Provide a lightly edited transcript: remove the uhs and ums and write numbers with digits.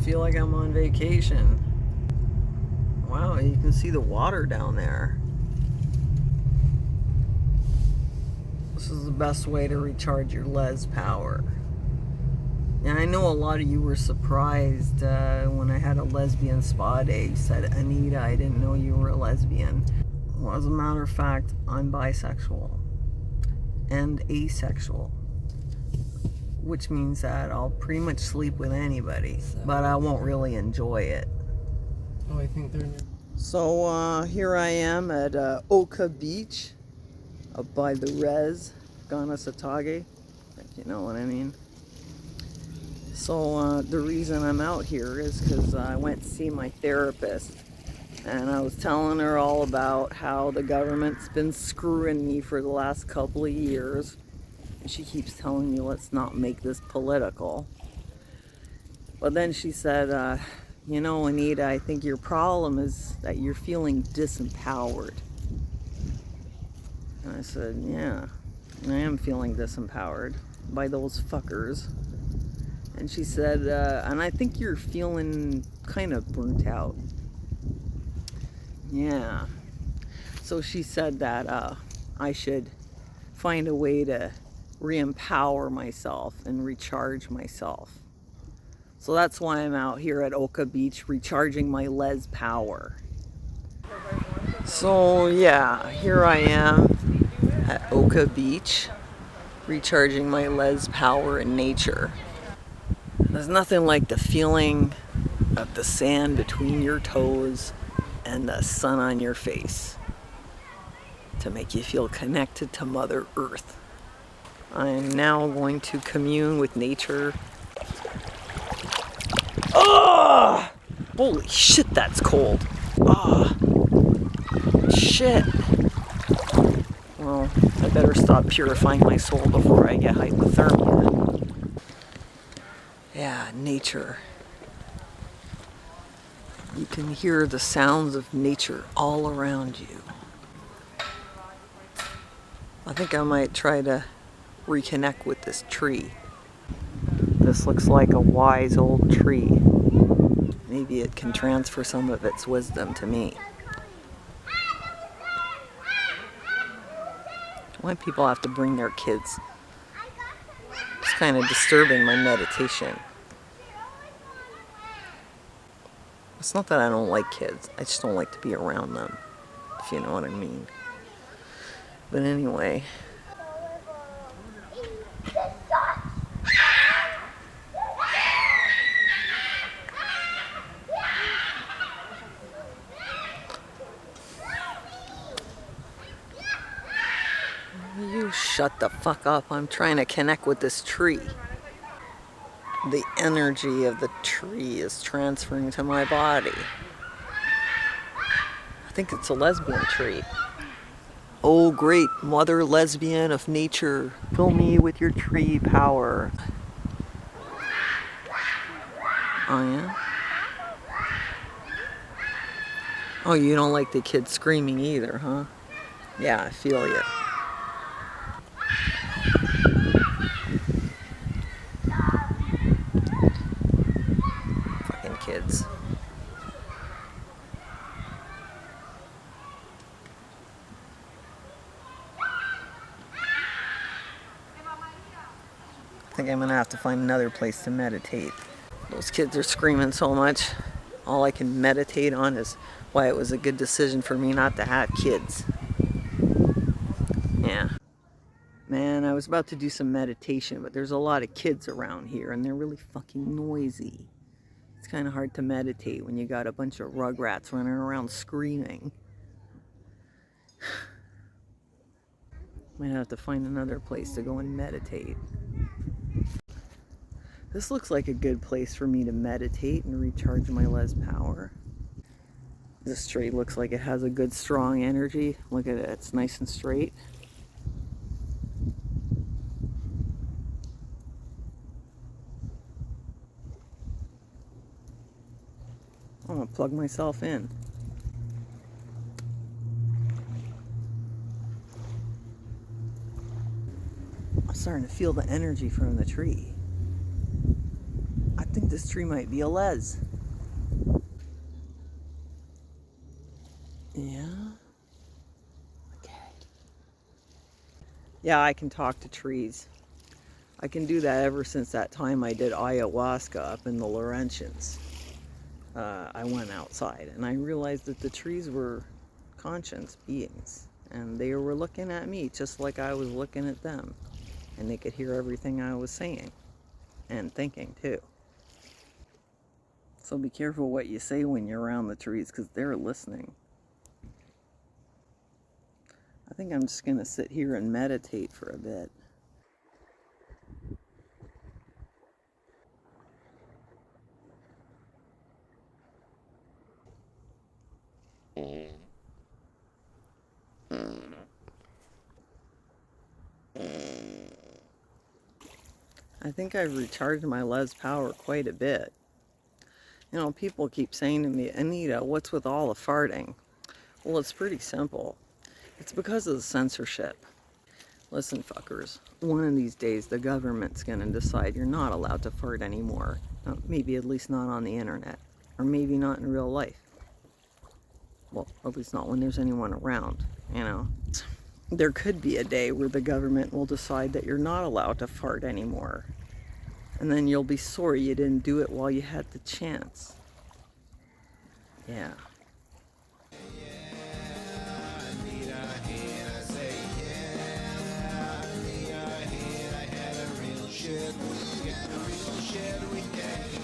feel like I'm on vacation. Wow, you can see the water down there. This is the best way to recharge your les power. And I know a lot of you were surprised when I had a lesbian spa day. You said, Anita, I didn't know you were a lesbian. Well, as a matter of fact, I'm bisexual and asexual, which means that I'll pretty much sleep with anybody, but I won't really enjoy it. Oh, I think they're new. So here I am at Oka Beach, up by the Res, Ganasatage, if you know what I mean. So the reason I'm out here is because I went to see my therapist, and I was telling her all about how the government's been screwing me for the last couple of years. And she keeps telling me, let's not make this political. But then she said, you know, Anita, I think your problem is that you're feeling disempowered. And I said, yeah, I am feeling disempowered by those fuckers. And she said, and I think you're feeling kind of burnt out. Yeah. So she said that I should find a way to re-empower myself and recharge myself. So that's why I'm out here at Oka Beach recharging my les power. So yeah, here I am at Oka Beach recharging my les power in nature. There's nothing like the feeling of the sand between your toes and the sun on your face to make you feel connected to Mother Earth. I'm now going to commune with nature. Oh! Holy shit, that's cold. Oh, shit. Well, I better stop purifying my soul before I get hypothermia. Yeah, nature. You can hear the sounds of nature all around you. I think I might try to reconnect with this tree. This looks like a wise old tree. Maybe it can transfer some of its wisdom to me. Why do people have to bring their kids? It's kind of disturbing my meditation. It's not that I don't like kids, I just don't like to be around them, if you know what I mean. But anyway. You shut the fuck up. I'm trying to connect with this tree. The energy of the tree is transferring to my body. I think it's a lesbian tree. Oh, great mother lesbian of nature, fill me with your tree power. Oh, yeah? Oh, you don't like the kids screaming either, huh? Yeah, I feel you. Fucking kids. I think I'm gonna have to find another place to meditate. Those kids are screaming so much. All I can meditate on is why it was a good decision for me not to have kids. Yeah. Man, I was about to do some meditation, but there's a lot of kids around here and they're really fucking noisy. It's kind of hard to meditate when you got a bunch of rugrats running around screaming. Might have to find another place to go and meditate. This looks like a good place for me to meditate and recharge my les power. This tree looks like it has a good strong energy. Look at it, it's nice and straight. I'm gonna plug myself in. I'm starting to feel the energy from the tree. I think This tree might be a les. Yeah. Okay. Yeah, I can talk to trees. I can do that ever since that time I did ayahuasca up in the Laurentians. I went outside and I realized that the trees were conscious beings and they were looking at me just like I was looking at them, and they could hear everything I was saying and thinking too. So be careful what you say when you're around the trees, because they're listening. I think I'm just going to sit here and meditate for a bit. I think I've recharged my les power quite a bit. You know, people keep saying to me, Anita, what's with all the farting? Well, it's pretty simple. It's because of the censorship. Listen, fuckers, one of these days the government's going to decide you're not allowed to fart anymore. Maybe at least not on the internet. Or maybe not in real life. Well, at least not when there's anyone around, you know. There could be a day where the government will decide that you're not allowed to fart anymore. And then you'll be sorry you didn't do it while you had the chance. Yeah. Shit, we got a real shit, we got